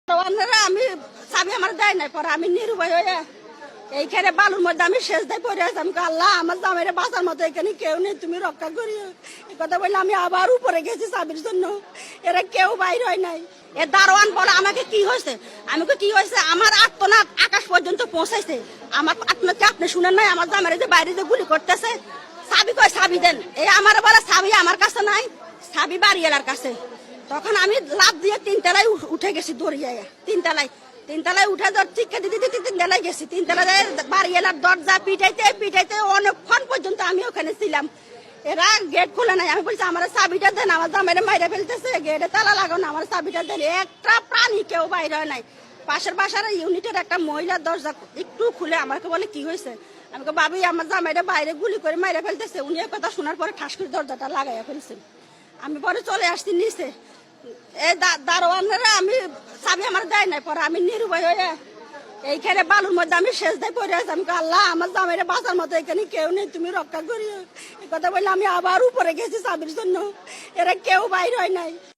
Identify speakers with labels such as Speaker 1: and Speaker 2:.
Speaker 1: আমি চাবি আমার দেয় নাই পরে আমি নিরুপায় হয়ে এইখানে বালুর মধ্যে আমি শেষ দিয়ে পড়ে আছি। আমি আল্লাহ আমার জামাইরে বাঁচার মতো এখানে কেউ নেই, তুমি রক্ষা করিও। এই কথা বললে আমি আবার উপরে গেছি চাবির জন্য, এরা কেউ বাইর হয় নাই। এ দারোয়ান বলে আমাকে কি হয়েছে, আমি কি হয়েছে, আমার আত্মনাদ আকাশ পর্যন্ত পৌঁছাইছে। আমার আত্মনাদকে আপনি শুনেন নাই, আমার জামাইরে যে বাইরে যে গুলি করতেছে, চাবি কয় চাবি দেন। এই আমার বলে চাবি আমার কাছে নাই, চাবি বাড়িওয়ালার কাছে। তখন আমি লাভ দিয়ে তিনতলায় উঠে গেছি, দৌড়িয়ে তিনতলায় উঠে টিকা দিতে দিতে তিনতলায় গেছি। তিনতলায় বাড়িওয়ালার দরজা পিটাইতে পিটাইতে অনেকক্ষণ পর্যন্ত আমি ওখানে ছিলাম। এরা গেট খুলে নাই। আমি বলছি আমার চাবিটা দেন, আমার জামাইরে মাইরে ফেলতেছে, গেটে তালা লাগানো, আমার চাবিটা দেন। একটা প্রাণী কেউ বাইরে হয় নাই। পাশের বাসার ইউনিটের একটা মহিলার দরজা একটু খুলে আমাকে বলে কি হয়েছে। আমি ভাবি আমার জামাইরে বাইরে গুলি করে মাইরে ফেলতেছে। উনি কথা শোনার পরে ঠাস করে দরজাটা লাগাইয়া ফেলছেন। আমি পরে চলে আসছি নিচে। এই দারোয়ানেরা আমি চাবি আমার দেয় নাই পরে আমি নিরুপায় হয়ে এইখানে বালুর মধ্যে আমি শেষ দিয়ে পড়ে আছি। আমি আল্লাহ আমার জামাইরে বাঁচার মতো এখানে কেউ নেই, তুমি রক্ষা করিও। এই কথা বললে আমি আবার উপরে গেছি চাবির জন্য, এরা কেউ বাইর হয় নাই।